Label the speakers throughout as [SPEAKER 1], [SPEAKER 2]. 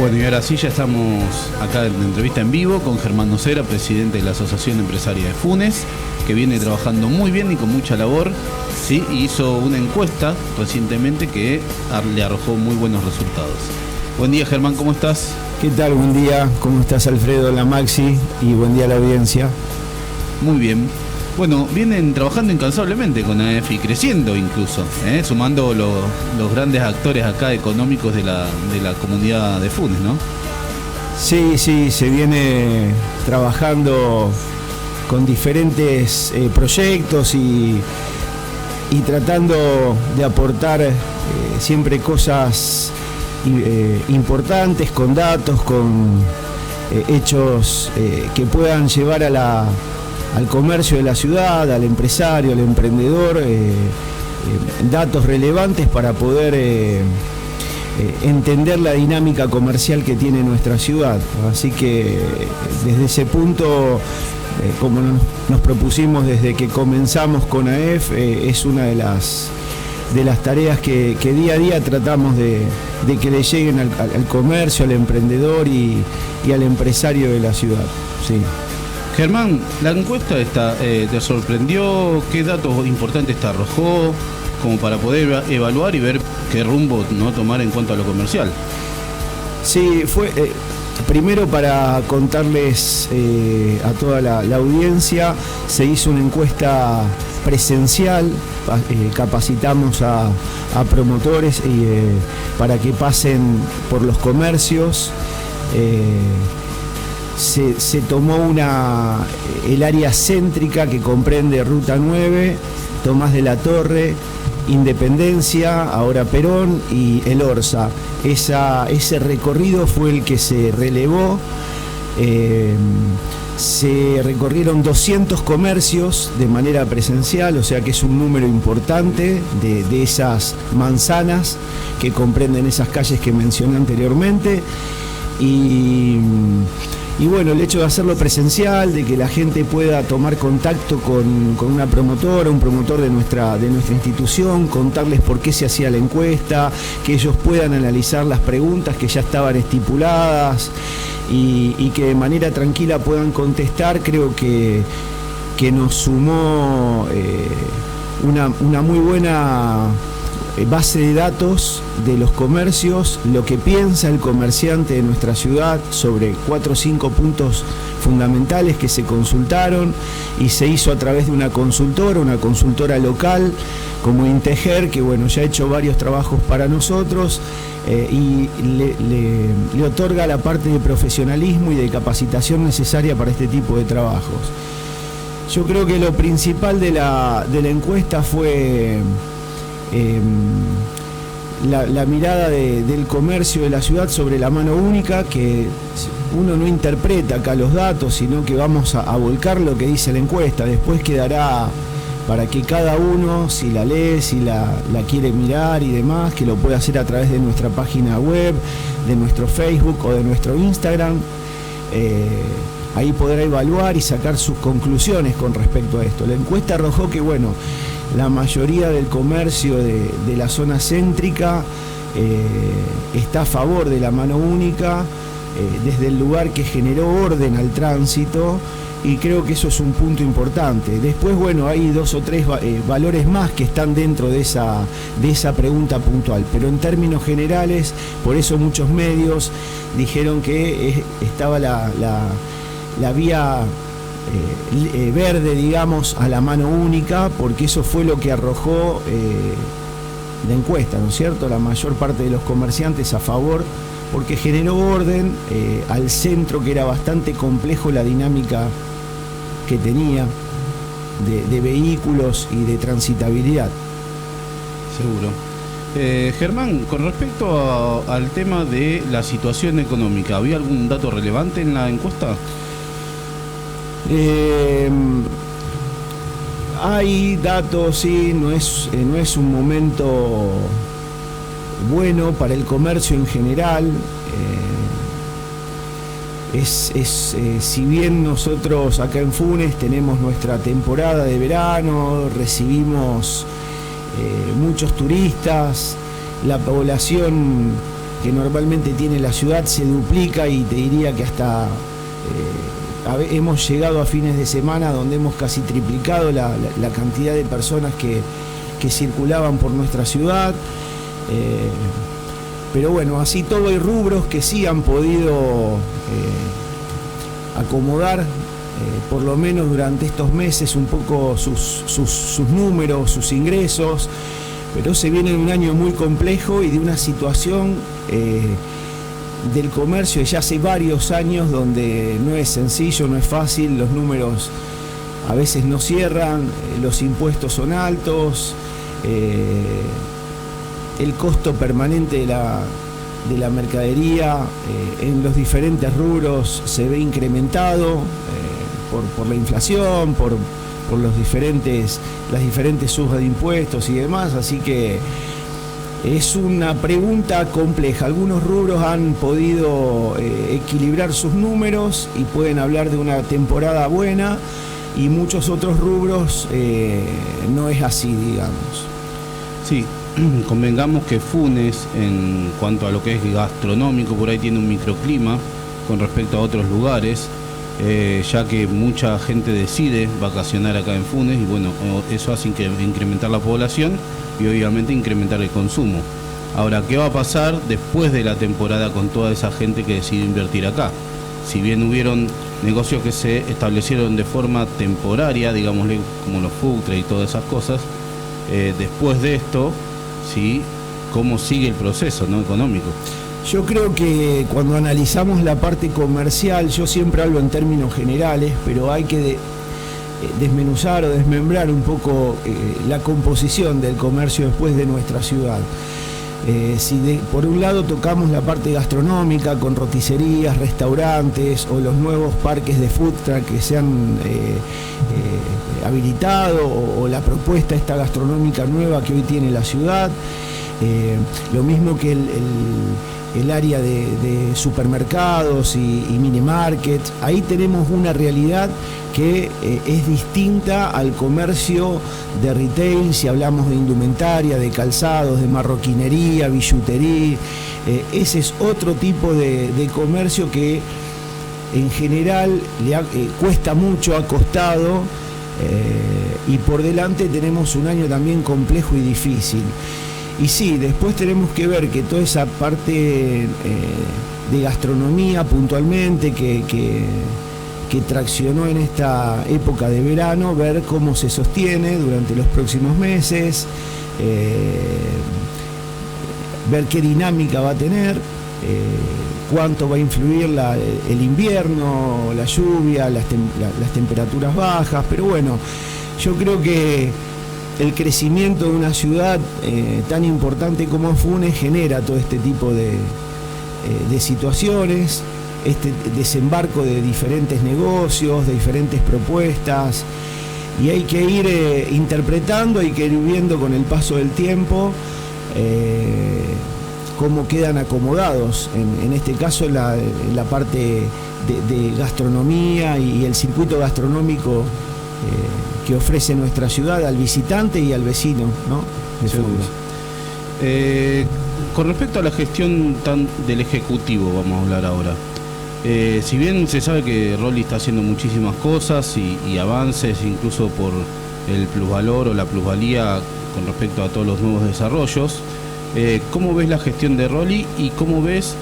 [SPEAKER 1] Bueno, y ahora sí ya estamos acá en entrevista en vivo con Germán Nocera, presidente de la Asociación Empresaria de Funes, que viene trabajando muy bien y con mucha labor, ¿sí? Y hizo una encuesta recientemente que le arrojó muy buenos resultados. Buen día, Germán, ¿cómo estás?
[SPEAKER 2] ¿Qué tal? Buen día, ¿cómo estás, Alfredo, la Maxi? Y buen día a la audiencia.
[SPEAKER 1] Muy bien. Bueno, vienen trabajando incansablemente con AEF y creciendo incluso, sumando los grandes actores acá económicos de la comunidad de Funes, ¿no?
[SPEAKER 2] Sí, se viene trabajando con diferentes proyectos y tratando de aportar siempre cosas importantes, con datos, con hechos que puedan llevar al comercio de la ciudad, al empresario, al emprendedor, datos relevantes para poder entender la dinámica comercial que tiene nuestra ciudad. Así que desde ese punto, como nos propusimos desde que comenzamos con AEF, es una de las tareas que día a día tratamos de que le lleguen al comercio, al emprendedor y al empresario de la ciudad. Sí.
[SPEAKER 1] Germán, la encuesta ¿te sorprendió? ¿Qué datos importantes te arrojó como para poder evaluar y ver qué rumbo no tomar en cuanto a lo comercial?
[SPEAKER 2] Sí, fue primero para contarles a toda la audiencia, se hizo una encuesta presencial, capacitamos a promotores para que pasen por los comercios. Se tomó el área céntrica que comprende Ruta 9, Tomás de la Torre, Independencia, ahora Perón y El Orza. Ese recorrido fue el que se relevó. Se recorrieron 200 comercios de manera presencial, o sea que es un número importante de esas manzanas que comprenden esas calles que mencioné anteriormente. Y bueno, el hecho de hacerlo presencial, de que la gente pueda tomar contacto con una promotora, un promotor de nuestra institución, contarles por qué se hacía la encuesta, que ellos puedan analizar las preguntas que ya estaban estipuladas y que de manera tranquila puedan contestar, creo que nos sumó una muy buena base de datos de los comercios, lo que piensa el comerciante de nuestra ciudad sobre 4 o 5 puntos fundamentales que se consultaron y se hizo a través de una consultora local como Integer, que bueno, ya ha hecho varios trabajos para nosotros y le otorga la parte de profesionalismo y de capacitación necesaria para este tipo de trabajos. Yo creo que lo principal de la encuesta fue la mirada del comercio de la ciudad sobre la mano única, que uno no interpreta acá los datos, sino que vamos a volcar lo que dice la encuesta. Después quedará para que cada uno, si la lee, si la quiere mirar y demás, que lo pueda hacer a través de nuestra página web, de nuestro Facebook o de nuestro Instagram. Ahí podrá evaluar y sacar sus conclusiones con respecto a esto. La encuesta arrojó que, bueno, la mayoría del comercio de la zona céntrica está a favor de la mano única, desde el lugar que generó orden al tránsito, y creo que eso es un punto importante. Después, bueno, hay 2 o 3 valores más que están dentro de esa pregunta puntual, pero en términos generales, por eso muchos medios dijeron que estaba la vía verde, digamos, a la mano única, porque eso fue lo que arrojó la encuesta, ¿no es cierto? La mayor parte de los comerciantes a favor, porque generó orden al centro, que era bastante complejo la dinámica que tenía de vehículos y de transitabilidad.
[SPEAKER 1] Seguro. Germán, con respecto al tema de la situación económica, ¿había algún dato relevante en la encuesta?
[SPEAKER 2] Hay datos, sí, no es un momento bueno para el comercio en general. Si bien nosotros acá en Funes tenemos nuestra temporada de verano, recibimos muchos turistas, la población que normalmente tiene la ciudad se duplica, y te diría que hasta hemos llegado a fines de semana donde hemos casi triplicado la cantidad de personas que circulaban por nuestra ciudad. Pero bueno, así todo hay rubros que sí han podido acomodar, por lo menos durante estos meses, un poco sus números, sus ingresos, pero se viene un año muy complejo y de una situación del comercio ya hace varios años donde no es sencillo, no es fácil, los números a veces no cierran, los impuestos son altos, el costo permanente de la mercadería en los diferentes rubros se ve incrementado por la inflación, por las diferentes subas de impuestos y demás, así que es una pregunta compleja. Algunos rubros han podido equilibrar sus números y pueden hablar de una temporada buena, y muchos otros rubros no es así, digamos.
[SPEAKER 1] Sí, convengamos que Funes, en cuanto a lo que es gastronómico, por ahí tiene un microclima con respecto a otros lugares, ya que mucha gente decide vacacionar acá en Funes, y bueno, eso hace incrementar la población y obviamente incrementar el consumo. Ahora, ¿qué va a pasar después de la temporada con toda esa gente que decidió invertir acá? Si bien hubieron negocios que se establecieron de forma temporaria, digámosle, como los food trucks y todas esas cosas, después de esto, ¿sí?, ¿cómo sigue el proceso, ¿no?, económico?
[SPEAKER 2] Yo creo que cuando analizamos la parte comercial, yo siempre hablo en términos generales, pero hay que desmenuzar o desmembrar un poco la composición del comercio después de nuestra ciudad. Si por un lado tocamos la parte gastronómica con roticerías, restaurantes o los nuevos parques de food truck que se han habilitado, o la propuesta esta gastronómica nueva que hoy tiene la ciudad, lo mismo que el área de supermercados y mini markets, ahí tenemos una realidad que es distinta al comercio de retail. Si hablamos de indumentaria, de calzados, de marroquinería, billutería, ese es otro tipo de comercio que en general cuesta mucho, ha costado, y por delante tenemos un año también complejo y difícil. Y sí, después tenemos que ver que toda esa parte de gastronomía puntualmente que traccionó en esta época de verano, ver cómo se sostiene durante los próximos meses, ver qué dinámica va a tener, cuánto va a influir el invierno, la lluvia, las temperaturas bajas, pero bueno, yo creo que el crecimiento de una ciudad tan importante como Funes genera todo este tipo de situaciones, este desembarco de diferentes negocios, de diferentes propuestas, y hay que ir interpretando, hay que ir viendo con el paso del tiempo cómo quedan acomodados, en este caso la parte de gastronomía y el circuito gastronómico que ofrece nuestra ciudad al visitante y al vecino, ¿no?
[SPEAKER 1] Seguro. Con respecto a la gestión del Ejecutivo, vamos a hablar ahora. Si bien se sabe que Rolly está haciendo muchísimas cosas y avances, incluso por el plusvalor o la plusvalía con respecto a todos los nuevos desarrollos, ¿cómo ves la gestión de Rolly y cómo ves,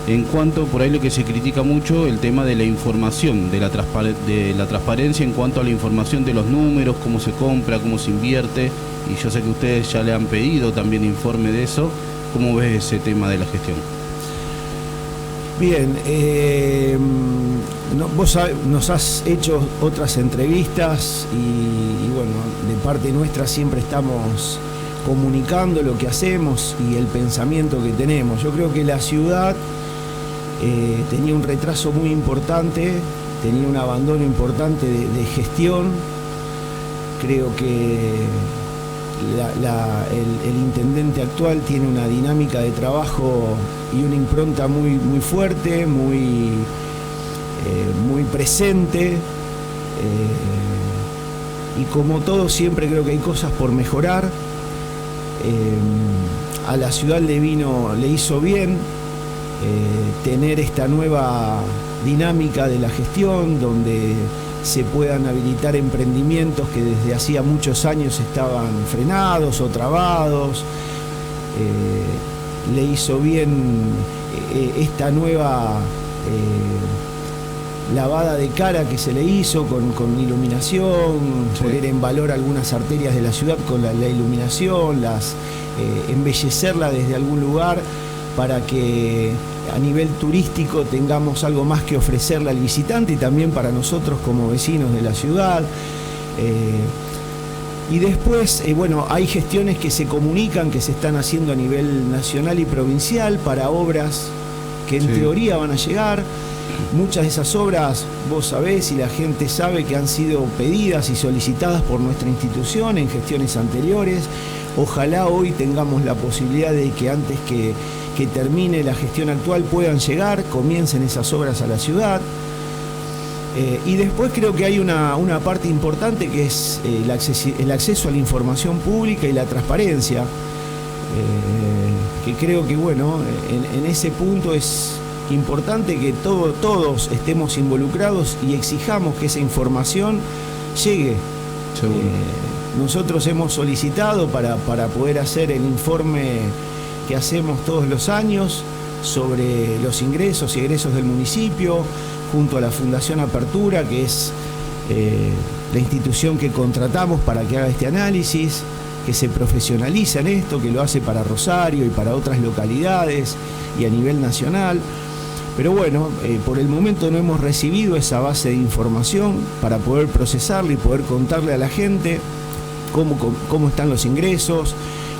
[SPEAKER 1] en cuanto, por ahí lo que se critica mucho, el tema de la información, de la transparencia en cuanto a la información de los números, cómo se compra, cómo se invierte? Y yo sé que ustedes ya le han pedido también informe de eso. ¿Cómo ves ese tema de la gestión?
[SPEAKER 2] Bien, vos nos has hecho otras entrevistas y bueno, de parte nuestra siempre estamos comunicando lo que hacemos y el pensamiento que tenemos. Yo creo que la ciudad tenía un retraso muy importante, tenía un abandono importante de gestión. Creo que el intendente actual tiene una dinámica de trabajo y una impronta muy fuerte, muy presente, y como todo siempre creo que hay cosas por mejorar. A la ciudad le hizo bien tener esta nueva dinámica de la gestión, donde se puedan habilitar emprendimientos que desde hacía muchos años estaban frenados o trabados. Le hizo bien esta nueva lavada de cara que se le hizo con iluminación, sí, poner en valor algunas arterias de la ciudad con la iluminación, embellecerla desde algún lugar para que a nivel turístico tengamos algo más que ofrecerle al visitante y también para nosotros como vecinos de la ciudad. Y después, bueno, hay gestiones que se comunican, que se están haciendo a nivel nacional y provincial para obras que en teoría van a llegar. Muchas de esas obras, vos sabés y la gente sabe que han sido pedidas y solicitadas por nuestra institución en gestiones anteriores. Ojalá hoy tengamos la posibilidad de que antes que termine la gestión actual puedan llegar, comiencen esas obras a la ciudad. Y después creo que hay una parte importante que es el acceso a la información pública y la transparencia, que creo que bueno, en ese punto es importante que todos estemos involucrados y exijamos que esa información llegue. Nosotros hemos solicitado para poder hacer el informe que hacemos todos los años sobre los ingresos y egresos del municipio, junto a la Fundación Apertura, que es la institución que contratamos para que haga este análisis, que se profesionaliza en esto, que lo hace para Rosario y para otras localidades y a nivel nacional. Pero bueno, por el momento no hemos recibido esa base de información para poder procesarla y poder contarle a la gente cómo están los ingresos,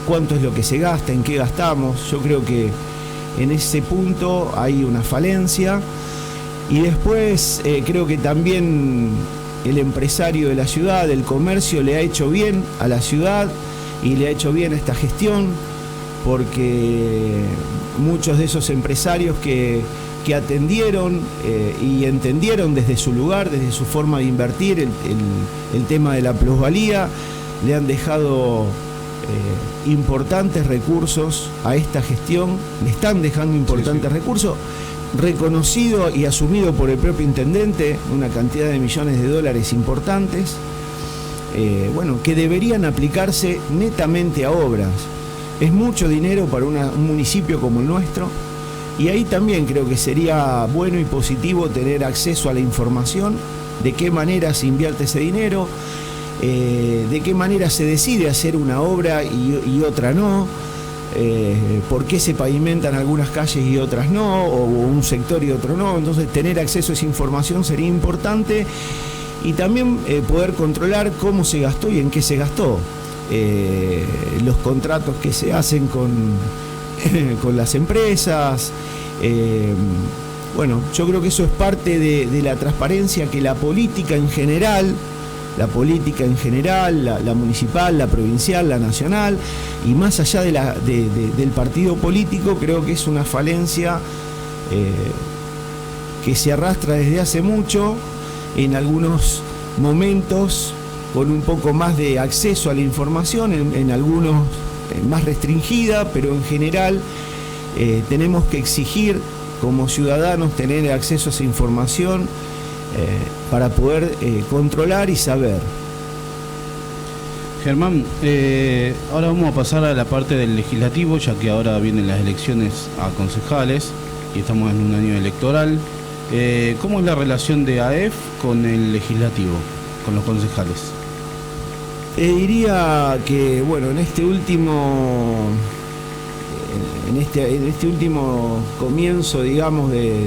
[SPEAKER 2] cuánto es lo que se gasta, en qué gastamos. Yo creo que en ese punto hay una falencia. Y después creo que también el empresario de la ciudad, el comercio, le ha hecho bien a la ciudad y le ha hecho bien a esta gestión, porque muchos de esos empresarios que atendieron y entendieron desde su lugar, desde su forma de invertir el tema de la plusvalía, le han dejado importantes recursos a esta gestión, le están dejando importantes recursos, reconocido y asumido por el propio intendente, una cantidad de millones de dólares importantes, bueno, que deberían aplicarse netamente a obras. Es mucho dinero para un municipio como el nuestro, y ahí también creo que sería bueno y positivo tener acceso a la información de qué manera se invierte ese dinero, de qué manera se decide hacer una obra y otra no, por qué se pavimentan algunas calles y otras no, o un sector y otro no. Entonces tener acceso a esa información sería importante, y también poder controlar cómo se gastó y en qué se gastó, los contratos que se hacen con las empresas. Bueno, yo creo que eso es parte de la transparencia que la política en general, la municipal, la provincial, la nacional, y más allá del partido político, creo que es una falencia que se arrastra desde hace mucho, en algunos momentos con un poco más de acceso a la información, en algunos más restringida, pero en general tenemos que exigir como ciudadanos tener acceso a esa información para poder controlar y saber.
[SPEAKER 1] Germán, ahora vamos a pasar a la parte del legislativo, ya que ahora vienen las elecciones a concejales y estamos en un año electoral. ¿Cómo es la relación de AEF con el legislativo, con los concejales?
[SPEAKER 2] Diría que, bueno, en este último comienzo, digamos, de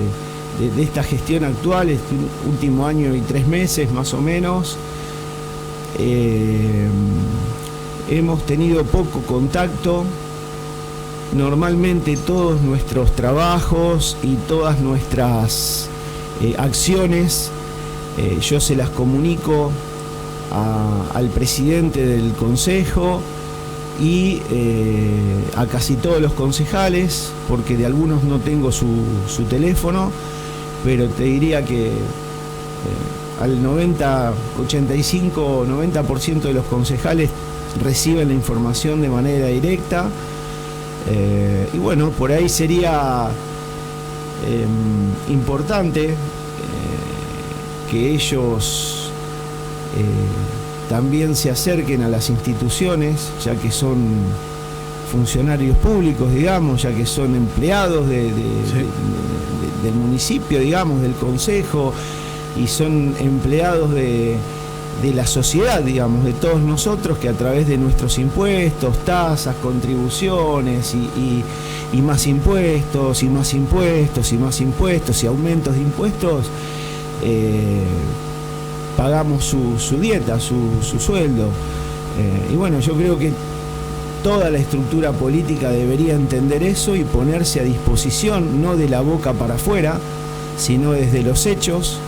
[SPEAKER 2] esta gestión actual, este último año y 3 meses más o menos, hemos tenido poco contacto. Normalmente todos nuestros trabajos y todas nuestras acciones yo se las comunico al presidente del consejo y a casi todos los concejales, porque de algunos no tengo su teléfono, pero te diría que al 85-90% de los concejales reciben la información de manera directa. Y bueno, por ahí sería importante que ellos también se acerquen a las instituciones, ya que son funcionarios públicos, digamos, ya que son empleados del municipio, digamos, del concejo, y son empleados de la sociedad, digamos, de todos nosotros, que a través de nuestros impuestos, tasas, contribuciones y más impuestos, y más impuestos, y más impuestos, y aumentos de impuestos, pagamos su dieta, su sueldo. Y bueno, yo creo que toda la estructura política debería entender eso y ponerse a disposición, no de la boca para afuera, sino desde los hechos,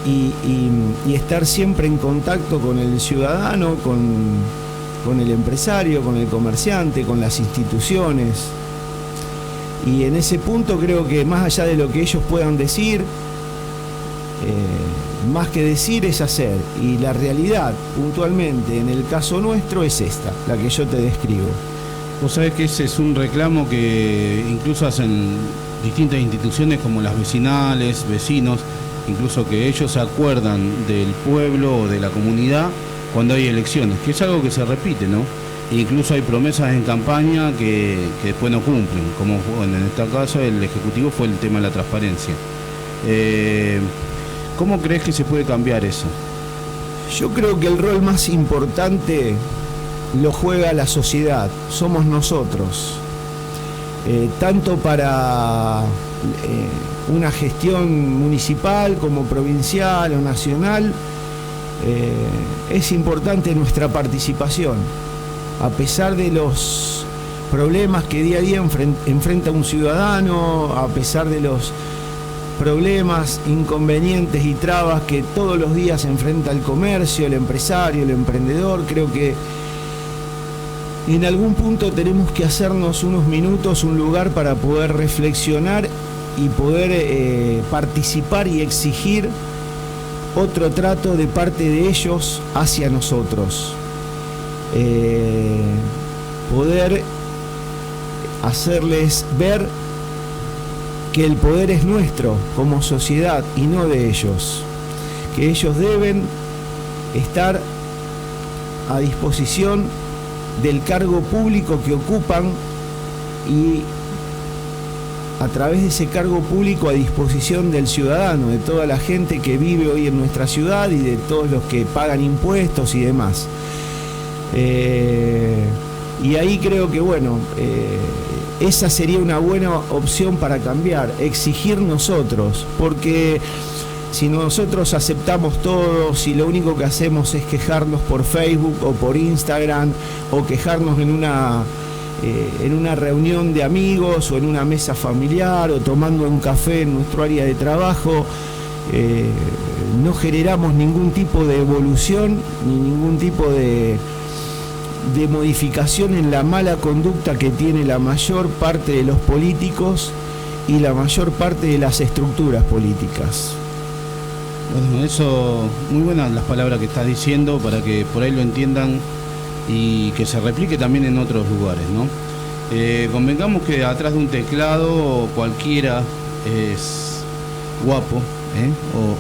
[SPEAKER 2] y estar siempre en contacto con el ciudadano, con el empresario, con el comerciante, con las instituciones. Y en ese punto creo que más allá de lo que ellos puedan decir, más que decir es hacer, y la realidad puntualmente en el caso nuestro es esta, la que yo te describo.
[SPEAKER 1] Vos sabés que ese es un reclamo que incluso hacen distintas instituciones como las vecinales, vecinos, incluso que ellos se acuerdan del pueblo o de la comunidad cuando hay elecciones, que es algo que se repite, ¿no? E incluso hay promesas en campaña que después no cumplen, como bueno, en este caso el Ejecutivo fue el tema de la transparencia. ¿Cómo crees que se puede cambiar eso?
[SPEAKER 2] Yo creo que el rol más importante lo juega la sociedad, somos nosotros. Tanto para una gestión municipal como provincial o nacional, es importante nuestra participación. A pesar de los problemas que día a día enfrenta un ciudadano, a pesar de los problemas, inconvenientes y trabas que todos los días enfrenta el comercio, el empresario, el emprendedor, creo que en algún punto tenemos que hacernos unos minutos, un lugar para poder reflexionar y poder participar y exigir otro trato de parte de ellos hacia nosotros. Poder hacerles ver que el poder es nuestro como sociedad y no de ellos, que ellos deben estar a disposición del cargo público que ocupan y a través de ese cargo público a disposición del ciudadano, de toda la gente que vive hoy en nuestra ciudad y de todos los que pagan impuestos y demás. Y ahí creo que bueno, esa sería una buena opción para cambiar, exigir nosotros, porque si nosotros aceptamos todo, si lo único que hacemos es quejarnos por Facebook o por Instagram, o quejarnos en una reunión de amigos o en una mesa familiar o tomando un café en nuestro área de trabajo, no generamos ningún tipo de evolución ni ningún tipo de modificación en la mala conducta que tiene la mayor parte de los políticos y la mayor parte de las estructuras políticas.
[SPEAKER 1] Bueno, eso, muy buenas las palabras que estás diciendo para que por ahí lo entiendan y que se replique también en otros lugares, ¿no? Convengamos que atrás de un teclado cualquiera es guapo,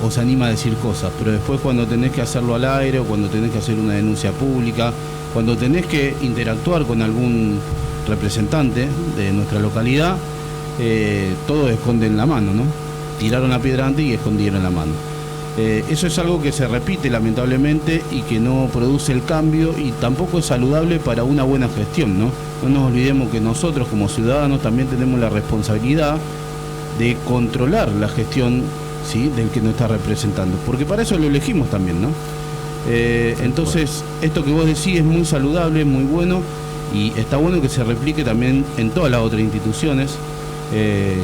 [SPEAKER 1] o se anima a decir cosas, pero después cuando tenés que hacerlo al aire o cuando tenés que hacer una denuncia pública, cuando tenés que interactuar con algún representante de nuestra localidad, todo esconde en la mano, ¿no? Tiraron la piedra antes y escondieron la mano. Eso es algo que se repite lamentablemente y que no produce el cambio y tampoco es saludable para una buena gestión, ¿no? No nos olvidemos que nosotros como ciudadanos también tenemos la responsabilidad de controlar la gestión, ¿sí?, del que nos está representando, porque para eso lo elegimos también, ¿no? Entonces, esto que vos decís es muy saludable, muy bueno, y está bueno que se replique también en todas las otras instituciones.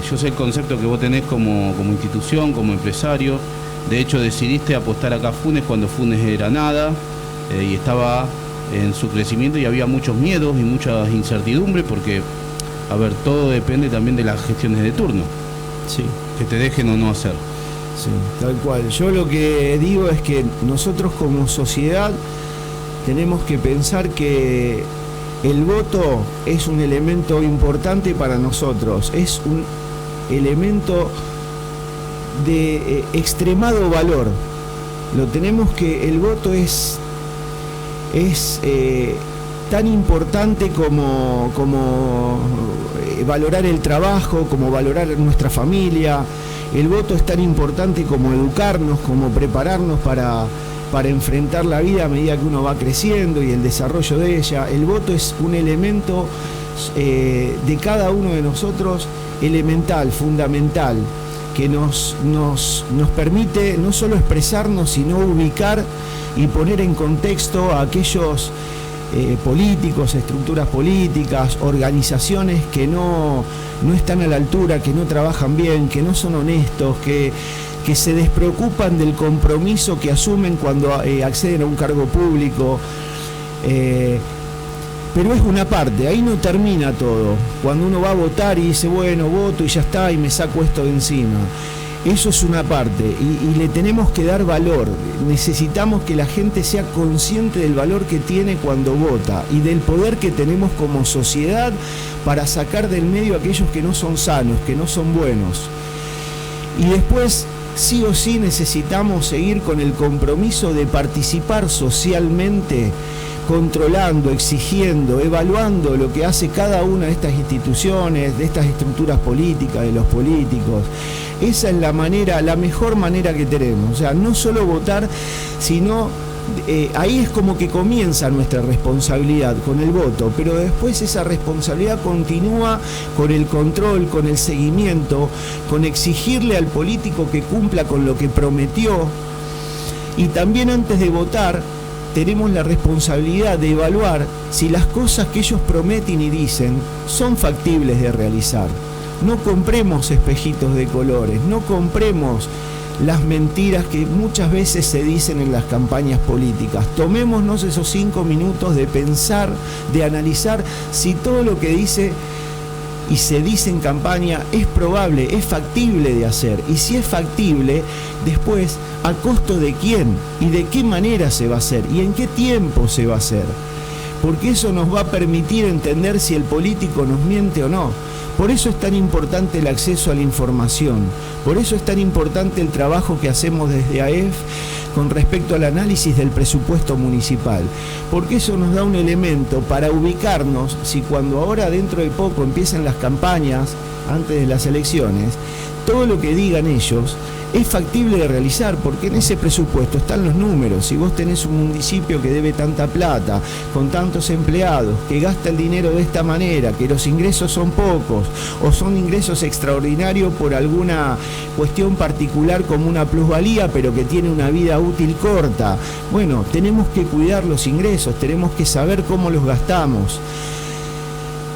[SPEAKER 1] Yo sé el concepto que vos tenés como institución, como empresario. De hecho, decidiste apostar acá a Funes cuando Funes era nada, y estaba en su crecimiento y había muchos miedos y muchas incertidumbres, porque, a ver, todo depende también de las gestiones de turno.
[SPEAKER 2] Sí.
[SPEAKER 1] Que te dejen o no hacer.
[SPEAKER 2] Sí, tal cual. Yo lo que digo es que nosotros como sociedad tenemos que pensar que el voto es un elemento importante para nosotros, es un elemento de extremado valor. El voto es tan importante como valorar el trabajo, como valorar nuestra familia. El voto es tan importante como educarnos, como prepararnos para enfrentar la vida a medida que uno va creciendo y el desarrollo de ella. El voto es un elemento de cada uno de nosotros elemental, fundamental, que nos permite no solo expresarnos, sino ubicar y poner en contexto a aquellos políticos, estructuras políticas, organizaciones que no están a la altura, que no trabajan bien, que no son honestos, que se despreocupan del compromiso que asumen cuando acceden a un cargo público. Pero es una parte, ahí no termina todo. Cuando uno va a votar y dice, bueno, voto y ya está, y me saco esto de encima. Eso es una parte, y le tenemos que dar valor. Necesitamos que la gente sea consciente del valor que tiene cuando vota y del poder que tenemos como sociedad para sacar del medio a aquellos que no son sanos, que no son buenos. Y después, sí o sí, necesitamos seguir con el compromiso de participar socialmente, controlando, exigiendo, evaluando lo que hace cada una de estas instituciones, de estas estructuras políticas, de los políticos. Esa es la mejor manera que tenemos. O sea, no solo votar, sino ahí es como que comienza nuestra responsabilidad con el voto, pero después esa responsabilidad continúa con el control, con el seguimiento, con exigirle al político que cumpla con lo que prometió. Y también antes de votar, tenemos la responsabilidad de evaluar si las cosas que ellos prometen y dicen son factibles de realizar. No compremos espejitos de colores, no compremos las mentiras que muchas veces se dicen en las campañas políticas. Tomémonos esos 5 minutos de pensar, de analizar si todo lo que dice y se dice en campaña es probable, es factible de hacer. Y si es factible, después, ¿a costo de quién? ¿Y de qué manera se va a hacer? ¿Y en qué tiempo se va a hacer? Porque eso nos va a permitir entender si el político nos miente o no. Por eso es tan importante el acceso a la información, por eso es tan importante el trabajo que hacemos desde AEF con respecto al análisis del presupuesto municipal, porque eso nos da un elemento para ubicarnos si cuando ahora dentro de poco empiezan las campañas, antes de las elecciones, todo lo que digan ellos es factible de realizar, porque en ese presupuesto están los números. Si vos tenés un municipio que debe tanta plata, con tantos empleados, que gasta el dinero de esta manera, que los ingresos son pocos, o son ingresos extraordinarios por alguna cuestión particular como una plusvalía, pero que tiene una vida útil corta, bueno, tenemos que cuidar los ingresos, tenemos que saber cómo los gastamos.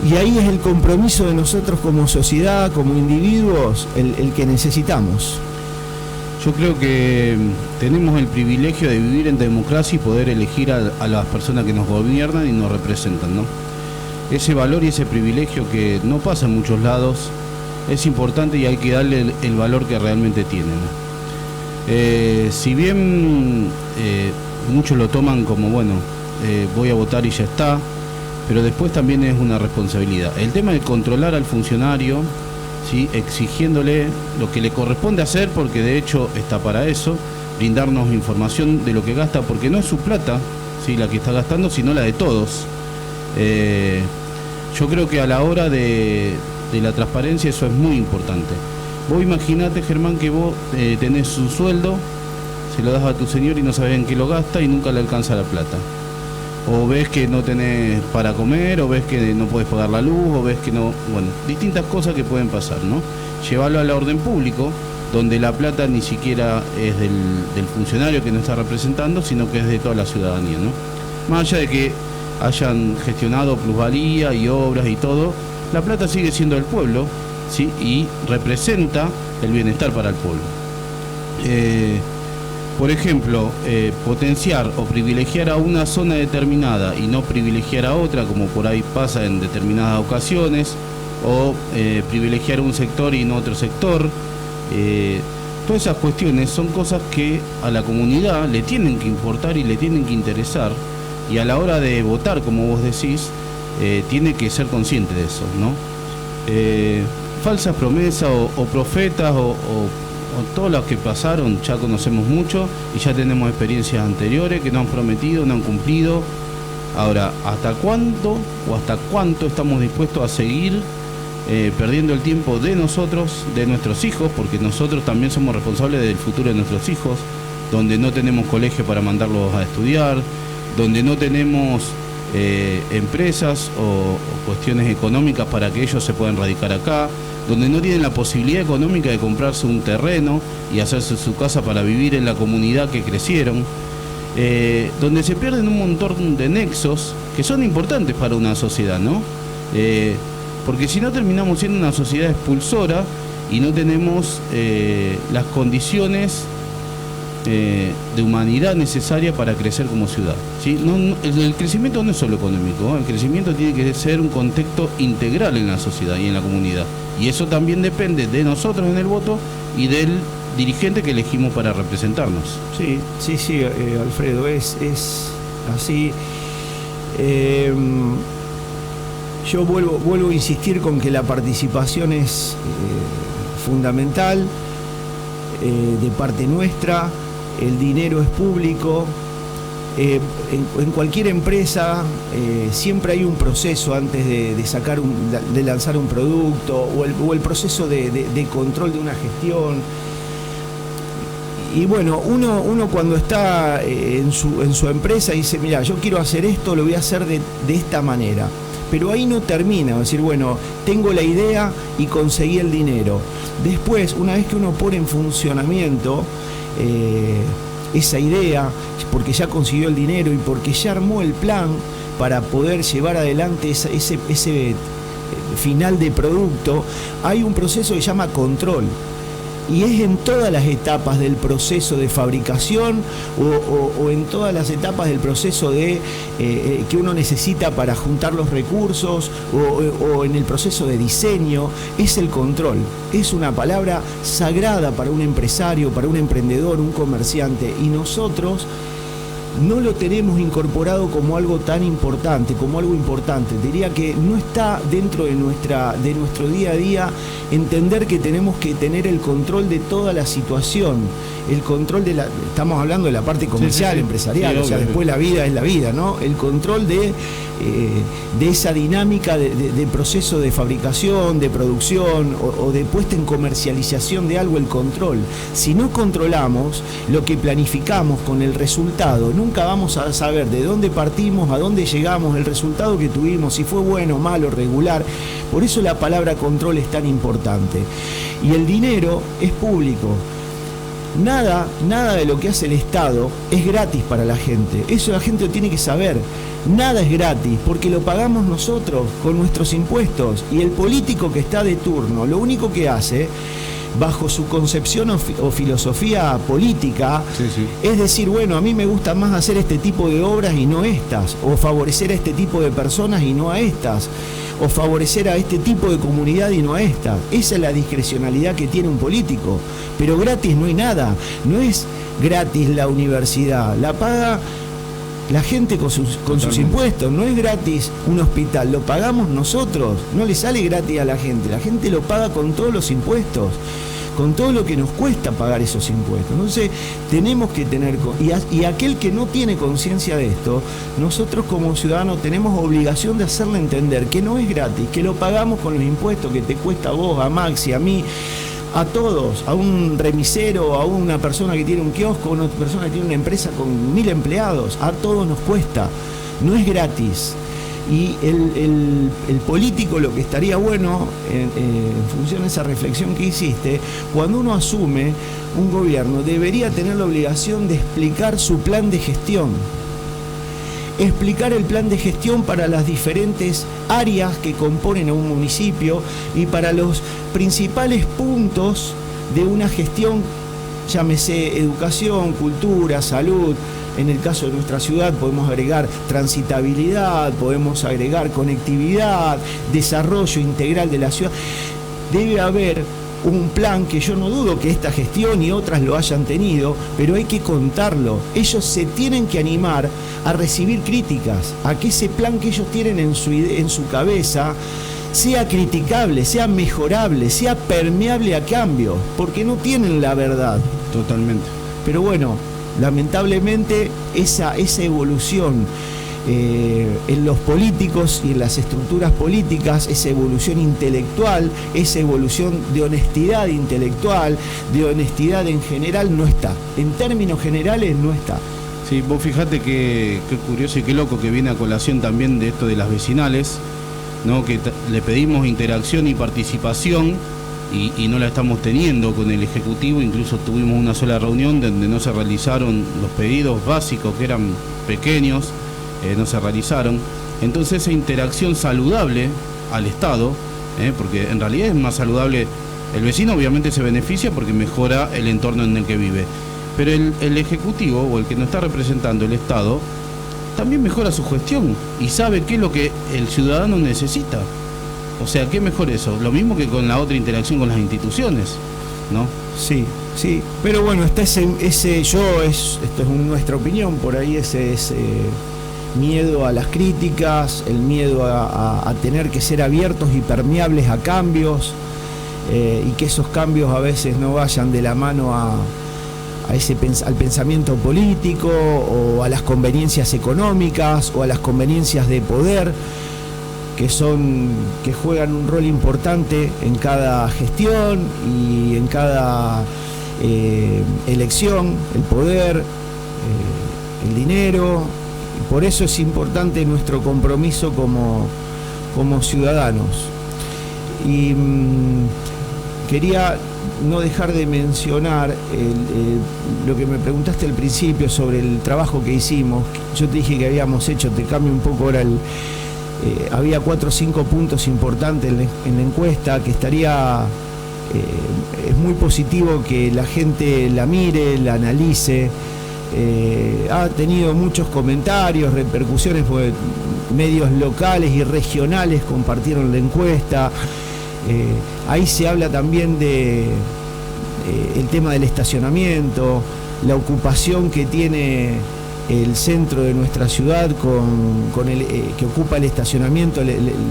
[SPEAKER 2] Y ahí es el compromiso de nosotros como sociedad, como individuos, el que necesitamos.
[SPEAKER 1] Yo creo que tenemos el privilegio de vivir en democracia y poder elegir a las personas que nos gobiernan y nos representan, ¿no? Ese valor y ese privilegio que no pasa en muchos lados es importante y hay que darle el valor que realmente tiene, ¿no? Si bien muchos lo toman como, bueno, voy a votar y ya está, pero después también es una responsabilidad. El tema de controlar al funcionario, ¿sí? Exigiéndole lo que le corresponde hacer, porque de hecho está para eso, brindarnos información de lo que gasta, porque no es su plata, ¿sí? La que está gastando, sino la de todos. Yo creo que a la hora de la transparencia eso es muy importante. Vos imaginate, Germán, que vos tenés un sueldo, se lo das a tu señor y no sabés en qué lo gasta y nunca le alcanza la plata. O ves que no tenés para comer, o ves que no puedes pagar la luz, o ves que no... Bueno, distintas cosas que pueden pasar, ¿no? Llevarlo al orden público, donde la plata ni siquiera es del funcionario que nos está representando, sino que es de toda la ciudadanía, ¿no? Más allá de que hayan gestionado plusvalía y obras y todo, la plata sigue siendo del pueblo, ¿sí? Y representa el bienestar para el pueblo. Por ejemplo, potenciar o privilegiar a una zona determinada y no privilegiar a otra, como por ahí pasa en determinadas ocasiones, o privilegiar un sector y no otro sector. Todas esas cuestiones son cosas que a la comunidad le tienen que importar y le tienen que interesar, y a la hora de votar, como vos decís, tiene que ser consciente de eso, ¿no? Falsas promesas o profetas o todas las que pasaron, ya conocemos mucho y ya tenemos experiencias anteriores que no han prometido, no han cumplido. Ahora, ¿hasta cuándo o hasta cuánto estamos dispuestos a seguir perdiendo el tiempo de nosotros, de nuestros hijos? Porque nosotros también somos responsables del futuro de nuestros hijos, donde no tenemos colegio para mandarlos a estudiar, donde no tenemos empresas o cuestiones económicas para que ellos se puedan radicar acá, donde no tienen la posibilidad económica de comprarse un terreno y hacerse su casa para vivir en la comunidad que crecieron, donde se pierden un montón de nexos que son importantes para una sociedad, ¿no? Porque si no terminamos siendo una sociedad expulsora y no tenemos las condiciones de humanidad necesaria para crecer como ciudad, ¿sí? El crecimiento no es solo económico, el crecimiento tiene que ser un contexto integral en la sociedad y en la comunidad, y eso también depende de nosotros en el voto y del dirigente que elegimos para representarnos.
[SPEAKER 2] Sí, Alfredo, es así. Yo vuelvo a insistir con que la participación es fundamental de parte nuestra. El dinero es público. En cualquier empresa siempre hay un proceso antes de lanzar un producto o el proceso de control de una gestión. Y bueno, uno cuando está en su empresa dice, mira, yo quiero hacer esto, lo voy a hacer de esta manera. Pero ahí no termina, es decir, bueno, tengo la idea y conseguí el dinero. Después, una vez que uno pone en funcionamiento esa idea, porque ya consiguió el dinero y porque ya armó el plan para poder llevar adelante ese final de producto, hay un proceso que se llama control. Y es en todas las etapas del proceso de fabricación o en todas las etapas del proceso que uno necesita para juntar los recursos o en el proceso de diseño, es el control. Es una palabra sagrada para un empresario, para un emprendedor, un comerciante, y nosotros no lo tenemos incorporado como algo tan importante, como algo importante. Diría que no está dentro de nuestro día a día entender que tenemos que tener el control de toda la situación, el control estamos hablando de la parte comercial, sí. Empresarial, sí, o sea, después la vida es la vida, ¿no? El control de esa dinámica de proceso de fabricación, de producción o de puesta en comercialización de algo, el control. Si no controlamos lo que planificamos con el resultado, nunca vamos a saber de dónde partimos, a dónde llegamos, el resultado que tuvimos, si fue bueno, malo, regular. Por eso la palabra control es tan importante. Y el dinero es público. Nada de lo que hace el Estado es gratis para la gente. Eso la gente lo tiene que saber. Nada es gratis porque lo pagamos nosotros con nuestros impuestos. Y el político que está de turno, lo único que hace, bajo su concepción o filosofía política, es decir, bueno, a mí me gusta más hacer este tipo de obras y no estas, o favorecer a este tipo de personas y no a estas, o favorecer a este tipo de comunidad y no a esta. Esa es la discrecionalidad que tiene un político. Pero gratis no hay nada. No es gratis la universidad, la paga la gente con sus impuestos. No es gratis un hospital, lo pagamos nosotros. No le sale gratis a la gente lo paga con todos los impuestos, con todo lo que nos cuesta pagar esos impuestos. Entonces tenemos que tener, y aquel que no tiene conciencia de esto, nosotros como ciudadanos tenemos obligación de hacerle entender que no es gratis, que lo pagamos con los impuestos que te cuesta a vos, a Maxi, a mí, a todos, a un remisero, a una persona que tiene un kiosco, a una persona que tiene una empresa con 1000 empleados, a todos nos cuesta, no es gratis. Y el político, lo que estaría bueno, en función de esa reflexión que hiciste, cuando uno asume un gobierno, debería tener la obligación de explicar su plan de gestión. Explicar el plan de gestión para las diferentes áreas que componen a un municipio y para los principales puntos de una gestión, llámese educación, cultura, salud. En el caso de nuestra ciudad podemos agregar transitabilidad, podemos agregar conectividad, desarrollo integral de la ciudad. Debe haber un plan que yo no dudo que esta gestión y otras lo hayan tenido, pero hay que contarlo. Ellos se tienen que animar a recibir críticas, a que ese plan que ellos tienen en su cabeza sea criticable, sea mejorable, sea permeable a cambio, porque no tienen la verdad.
[SPEAKER 1] Totalmente.
[SPEAKER 2] Pero bueno, lamentablemente esa evolución en los políticos y en las estructuras políticas, esa evolución intelectual, esa evolución de honestidad intelectual, de honestidad en general, no está. En términos generales no está.
[SPEAKER 1] Sí, vos fijate que curioso y qué loco que viene a colación también de esto de las vecinales, ¿no? Que le pedimos interacción y participación y no la estamos teniendo con el Ejecutivo. Incluso tuvimos una sola reunión donde no se realizaron los pedidos básicos, que eran pequeños, no se realizaron. Entonces esa interacción saludable al Estado, porque en realidad es más saludable, el vecino obviamente se beneficia porque mejora el entorno en el que vive, pero el Ejecutivo o el que nos está representando, el Estado, también mejora su gestión y sabe qué es lo que el ciudadano necesita. O sea, ¿qué mejor eso? Lo mismo que con la otra interacción con las instituciones, ¿no?
[SPEAKER 2] Sí, sí, pero bueno, está esto es nuestra opinión, por ahí ese miedo a las críticas, el miedo a tener que ser abiertos y permeables a cambios, y que esos cambios a veces no vayan de la mano al pensamiento político o a las conveniencias económicas o a las conveniencias de poder, que juegan un rol importante en cada gestión y en cada elección, el poder, el dinero. Por eso es importante nuestro compromiso como ciudadanos. Y quería no dejar de mencionar lo que me preguntaste al principio sobre el trabajo que hicimos. Yo te dije que habíamos hecho, te cambio un poco ahora había 4 o 5 puntos importantes en la encuesta que es muy positivo que la gente la mire, la analice. Ha tenido muchos comentarios, repercusiones, porque medios locales y regionales compartieron la encuesta. Ahí se habla también de el tema del estacionamiento, la ocupación que tiene el centro de nuestra ciudad que ocupa el estacionamiento,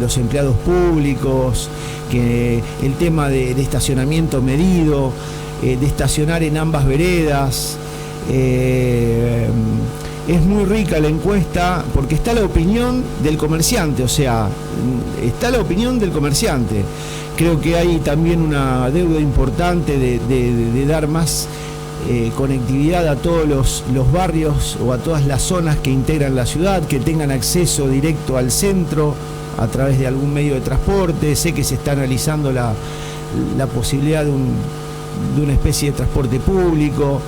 [SPEAKER 2] los empleados públicos, que el tema de estacionamiento medido, de estacionar en ambas veredas. Es muy rica la encuesta porque está la opinión del comerciante, o sea, está la opinión del comerciante. Creo que hay también una deuda importante de dar más conectividad a todos los barrios o a todas las zonas que integran la ciudad, que tengan acceso directo al centro a través de algún medio de transporte. Sé que se está analizando la posibilidad de una especie de transporte público.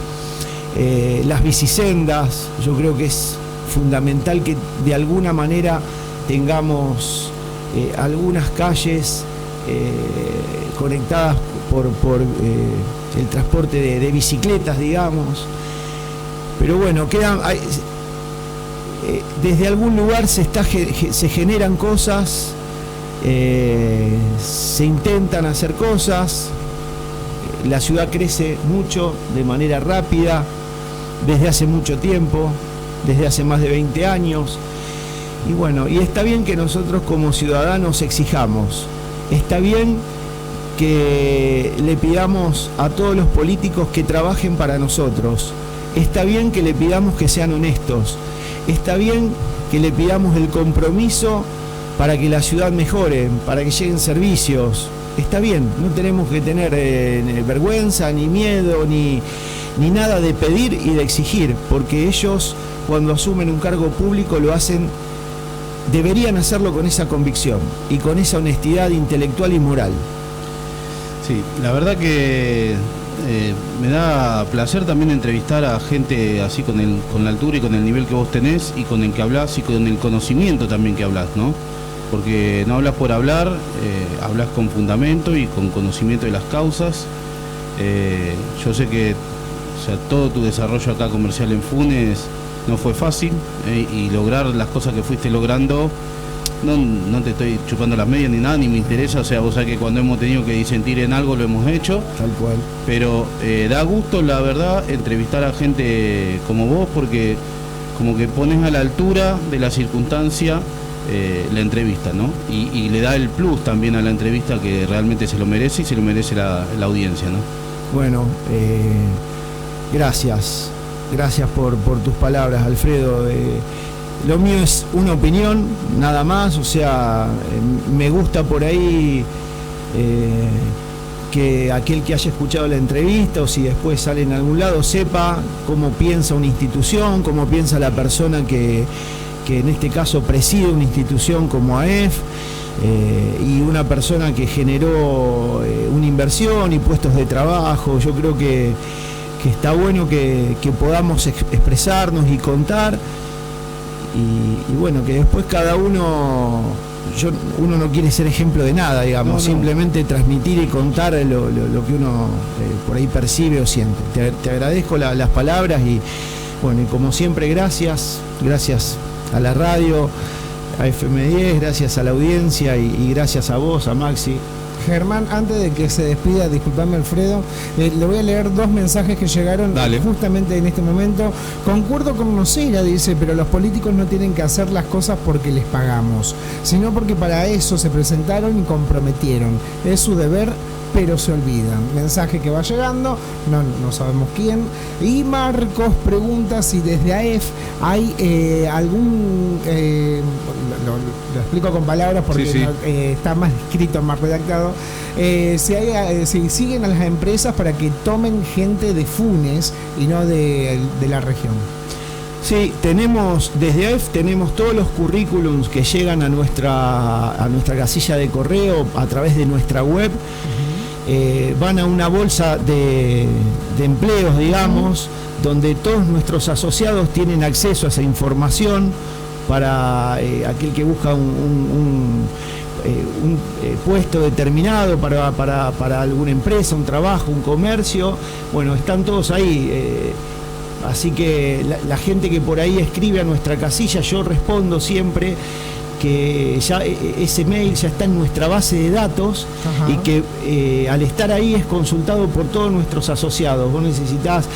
[SPEAKER 2] Las bicisendas, yo creo que es fundamental que de alguna manera tengamos algunas calles conectadas por el transporte de bicicletas, digamos. Pero bueno, desde algún lugar se generan cosas, se intentan hacer cosas. La ciudad crece mucho, de manera rápida, desde hace mucho tiempo, desde hace más de 20 años. Y bueno, y está bien que nosotros como ciudadanos exijamos, está bien que le pidamos a todos los políticos que trabajen para nosotros, está bien que le pidamos que sean honestos, está bien que le pidamos el compromiso para que la ciudad mejore, para que lleguen servicios. Está bien, no tenemos que tener vergüenza, ni miedo, ni nada de pedir y de exigir, porque ellos cuando asumen un cargo público deberían hacerlo con esa convicción y con esa honestidad intelectual y moral.
[SPEAKER 1] Sí, la verdad que me da placer también entrevistar a gente así con la altura y con el nivel que vos tenés y con el que hablás y con el conocimiento también que hablás, ¿no? Porque no hablas por hablar, hablas con fundamento y con conocimiento de las causas. Yo sé que todo tu desarrollo acá comercial en Funes no fue fácil, y lograr las cosas que fuiste logrando no te estoy chupando las medias ni nada, ni me interesa, o sea, vos sabés que cuando hemos tenido que disentir en algo lo hemos hecho.
[SPEAKER 2] Tal cual.
[SPEAKER 1] Pero da gusto, la verdad, entrevistar a gente como vos, porque como que pones a la altura de la circunstancia la entrevista, ¿no? Y le da el plus también a la entrevista, que realmente se lo merece y se lo merece la audiencia, ¿no?
[SPEAKER 2] Bueno, gracias por tus palabras, Alfredo. Lo mío es una opinión, nada más, o sea, me gusta por ahí que aquel que haya escuchado la entrevista o si después sale en algún lado sepa cómo piensa una institución, cómo piensa la persona que en este caso preside una institución como AEF, y una persona que generó una inversión y puestos de trabajo. Yo creo que está bueno que podamos expresarnos y contar, y bueno, que después cada uno no quiere ser ejemplo de nada, digamos, no. Simplemente transmitir y contar lo que uno por ahí percibe o siente. Te agradezco las palabras y bueno, y como siempre, gracias a la radio, a FM10, gracias a la audiencia y gracias a vos, a Maxi.
[SPEAKER 3] Germán, antes de que se despida, disculpame, Alfredo, le voy a leer 2 mensajes que llegaron. Dale. Justamente en este momento. Concuerdo con Nocera, dice, pero los políticos no tienen que hacer las cosas porque les pagamos, sino porque para eso se presentaron y comprometieron. Es su deber, pero se olvidan. Mensaje que va llegando, no sabemos quién. Y Marcos pregunta si desde AEF hay algún... lo explico con palabras porque sí. Está más escrito, más redactado. Si siguen a las empresas para que tomen gente de Funes y no de la región.
[SPEAKER 2] Sí, desde AEF tenemos todos los currículums que llegan a nuestra casilla de correo a través de nuestra web. Van a una bolsa de empleos, digamos, donde todos nuestros asociados tienen acceso a esa información para aquel que busca un puesto determinado para alguna empresa, un trabajo, un comercio. Bueno, están todos ahí. Así que la gente que por ahí escribe a nuestra casilla, yo respondo siempre que ya ese mail ya está en nuestra base de datos. Ajá. Y que al estar ahí es consultado por todos nuestros asociados. Vos necesitas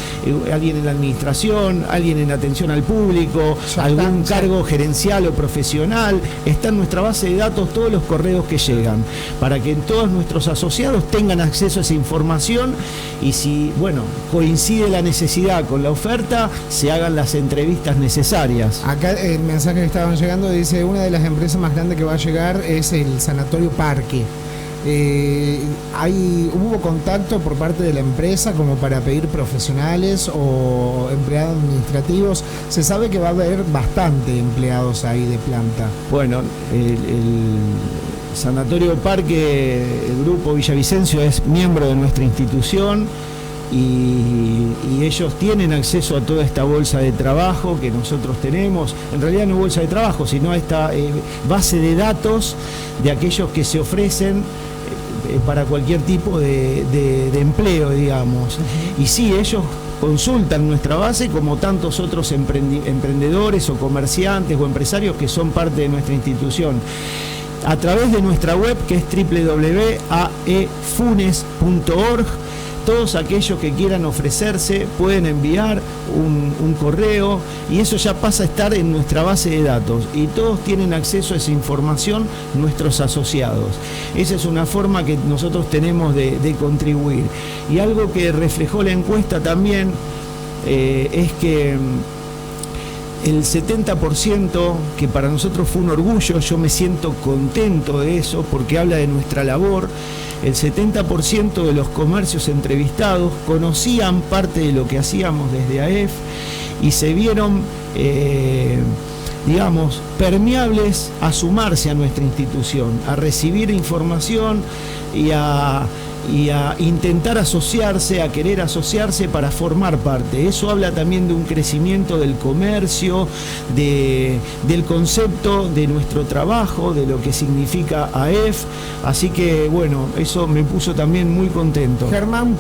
[SPEAKER 2] alguien en la administración, alguien en atención al público, algún cargo gerencial o profesional. Está en nuestra base de datos todos los correos que llegan, para que todos nuestros asociados tengan acceso a esa información, y si, bueno, coincide la necesidad con la oferta, se hagan las entrevistas necesarias.
[SPEAKER 3] Acá el mensaje que estaban llegando dice: una de las empresa más grande que va a llegar es el Sanatorio Parque. ¿Hubo contacto por parte de la empresa como para pedir profesionales o empleados administrativos? Se sabe que va a haber bastante empleados ahí de planta.
[SPEAKER 2] Bueno, el Sanatorio Parque, el grupo Villavicencio, es miembro de nuestra institución. Y ellos tienen acceso a toda esta bolsa de trabajo que nosotros tenemos. En realidad no bolsa de trabajo, sino a esta base de datos de aquellos que se ofrecen para cualquier tipo de empleo, digamos. Uh-huh. Y sí, ellos consultan nuestra base como tantos otros emprendedores o comerciantes o empresarios que son parte de nuestra institución. A través de nuestra web, que es www.aefunes.org, todos aquellos que quieran ofrecerse pueden enviar un correo, y eso ya pasa a estar en nuestra base de datos, y todos tienen acceso a esa información, nuestros asociados. Esa es una forma que nosotros tenemos de contribuir. Y algo que reflejó la encuesta también es que el 70%, que para nosotros fue un orgullo, yo me siento contento de eso porque habla de nuestra labor. El 70% de los comercios entrevistados conocían parte de lo que hacíamos desde AEF y se vieron, digamos, permeables a sumarse a nuestra institución, a recibir información y a intentar asociarse, a querer asociarse para formar parte. Eso habla también de un crecimiento del comercio, del concepto de nuestro trabajo, de lo que significa AEF. Así que bueno, eso me puso también muy contento.
[SPEAKER 3] Germán,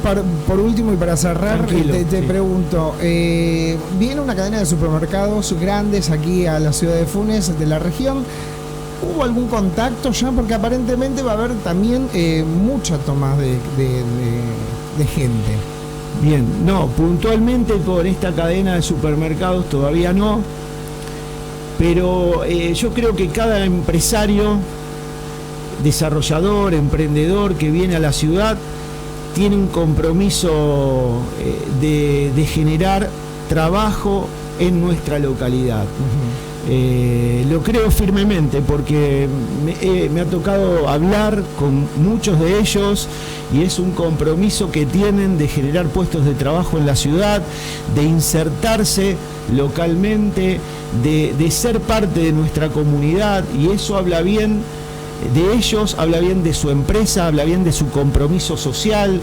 [SPEAKER 3] por último y para cerrar, te pregunto, viene una cadena de supermercados grandes aquí a la ciudad de Funes, de la región. ¿Hubo algún contacto ya? Porque aparentemente va a haber también mucha toma de gente.
[SPEAKER 2] Bien, no, puntualmente con esta cadena de supermercados todavía no, pero yo creo que cada empresario, desarrollador, emprendedor que viene a la ciudad tiene un compromiso de generar trabajo en nuestra localidad. Lo creo firmemente porque me ha tocado hablar con muchos de ellos y es un compromiso que tienen de generar puestos de trabajo en la ciudad, de insertarse localmente, de ser parte de nuestra comunidad, y eso habla bien de ellos, habla bien de su empresa, habla bien de su compromiso social.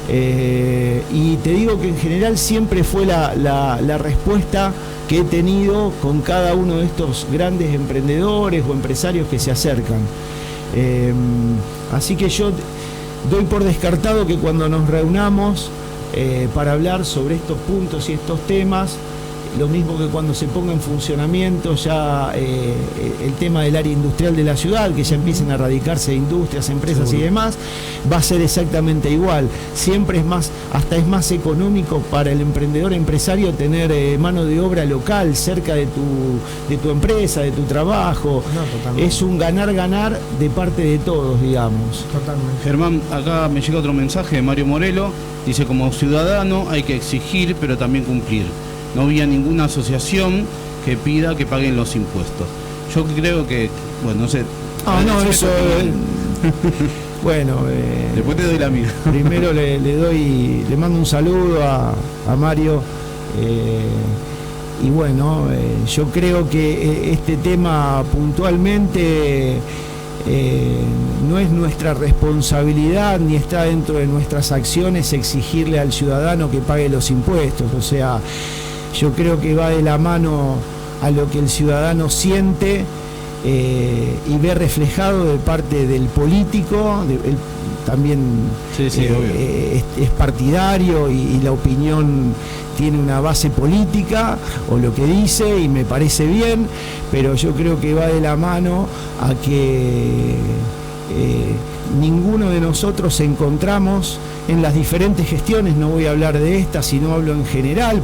[SPEAKER 2] Y te digo que en general siempre fue la respuesta que he tenido con cada uno de estos grandes emprendedores o empresarios que se acercan. Así que yo doy por descartado que cuando nos reunamos para hablar sobre estos puntos y estos temas, lo mismo que cuando se ponga en funcionamiento ya el tema del área industrial de la ciudad, que ya empiecen a radicarse industrias, empresas Seguro. Y demás, va a ser exactamente igual. Siempre es más, hasta es más económico para el emprendedor empresario tener mano de obra local cerca de tu empresa, de tu trabajo. No, es un ganar-ganar de parte de todos, digamos.
[SPEAKER 1] Totalmente. Germán, acá me llega otro mensaje de Mario Morelo. Dice, como ciudadano hay que exigir, pero también cumplir. No había ninguna asociación que pida que paguen los impuestos. Yo creo que, bueno, no sé.
[SPEAKER 2] Eso. Bueno,
[SPEAKER 1] después te doy la mía.
[SPEAKER 2] Primero le mando un saludo a Mario. Y bueno, yo creo que este tema puntualmente no es nuestra responsabilidad ni está dentro de nuestras acciones exigirle al ciudadano que pague los impuestos. O sea, yo creo que va de la mano a lo que el ciudadano siente y ve reflejado de parte del político, él también es partidario y la opinión tiene una base política o lo que dice y me parece bien, pero yo creo que va de la mano a que ninguno de nosotros encontramos en las diferentes gestiones, no voy a hablar de esta, sino hablo en general,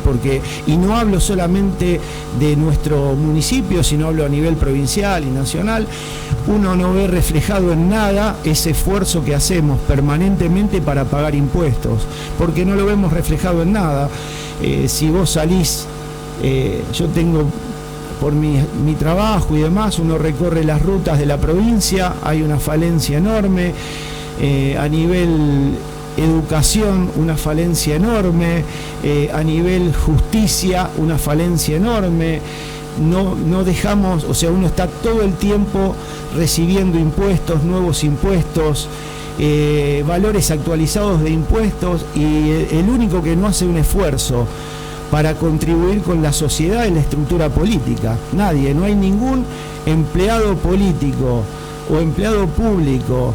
[SPEAKER 2] y no hablo solamente de nuestro municipio, sino hablo a nivel provincial y nacional, uno no ve reflejado en nada ese esfuerzo que hacemos permanentemente para pagar impuestos, porque no lo vemos reflejado en nada. Si vos salís, yo tengo por mi trabajo y demás, uno recorre las rutas de la provincia, hay una falencia enorme, a nivel educación una falencia enorme, a nivel justicia una falencia enorme, no dejamos, o sea, uno está todo el tiempo recibiendo impuestos, nuevos impuestos, valores actualizados de impuestos, y el único que no hace un esfuerzo para contribuir con la sociedad es la estructura política. Nadie, no hay ningún empleado político o empleado público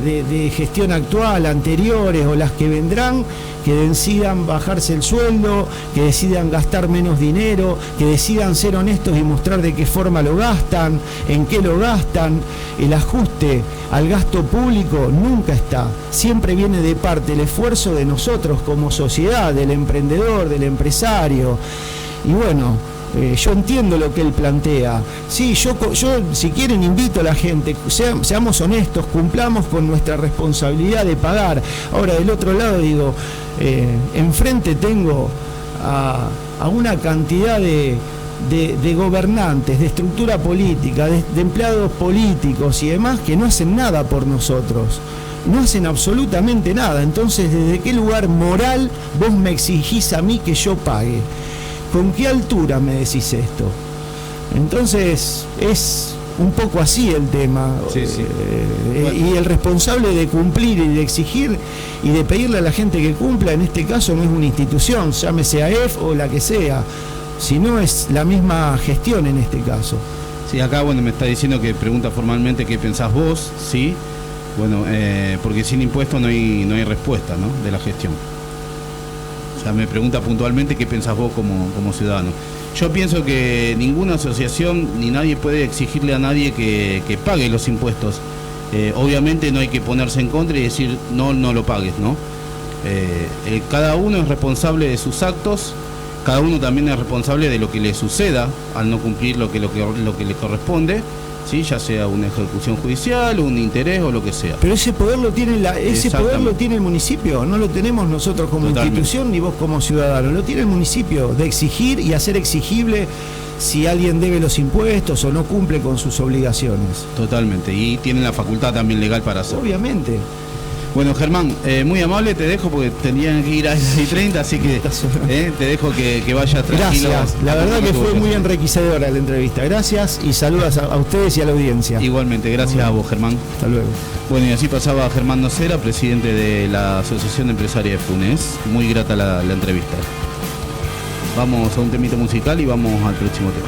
[SPEAKER 2] de gestión actual, anteriores o las que vendrán, que decidan bajarse el sueldo, que decidan gastar menos dinero, que decidan ser honestos y mostrar de qué forma lo gastan, en qué lo gastan. El ajuste al gasto público nunca está, siempre viene de parte el esfuerzo de nosotros como sociedad, del emprendedor, del empresario. Y bueno, yo entiendo lo que él plantea. Sí, yo si quieren invito a la gente, seamos honestos, cumplamos con nuestra responsabilidad de pagar. Ahora, del otro lado digo, enfrente tengo a una cantidad de gobernantes, de estructura política, de empleados políticos y demás que no hacen nada por nosotros. No hacen absolutamente nada. Entonces, ¿desde qué lugar moral vos me exigís a mí que yo pague? ¿Con qué altura me decís esto? Entonces, es un poco así el tema.
[SPEAKER 1] Sí, sí.
[SPEAKER 2] Y el responsable de cumplir y de exigir y de pedirle a la gente que cumpla, en este caso no es una institución, llámese AEF o la que sea, sino es la misma gestión en este caso.
[SPEAKER 1] Sí, acá bueno me está diciendo que pregunta formalmente qué pensás vos, ¿sí? Bueno, porque sin impuestos no hay respuesta, ¿no?, de la gestión. O sea, me pregunta puntualmente qué pensás vos como ciudadano. Yo pienso que ninguna asociación ni nadie puede exigirle a nadie que pague los impuestos. Obviamente no hay que ponerse en contra y decir no lo pagues, ¿no? Cada uno es responsable de sus actos, cada uno también es responsable de lo que le suceda al no cumplir lo que le corresponde, ¿sí? Ya sea una ejecución judicial, un interés o lo que sea.
[SPEAKER 2] Pero ese poder lo tiene el municipio, no lo tenemos nosotros como institución ni vos como ciudadano, lo tiene el municipio, de exigir y hacer exigible si alguien debe los impuestos o no cumple con sus obligaciones.
[SPEAKER 1] Totalmente, y tienen la facultad también legal para hacerlo.
[SPEAKER 2] Obviamente.
[SPEAKER 1] Bueno, Germán, muy amable, te dejo porque tendrían que ir a las 6:30, así que te dejo que vayas tranquilo.
[SPEAKER 2] Gracias, la verdad que fue muy enriquecedora la entrevista. Gracias y saludos a ustedes y a la audiencia.
[SPEAKER 1] Igualmente, gracias a vos, Germán.
[SPEAKER 2] Hasta luego.
[SPEAKER 1] Bueno, y así pasaba Germán Nocera, presidente de la Asociación Empresaria de Funes. Muy grata la entrevista. Vamos a un temito musical y vamos al próximo tema.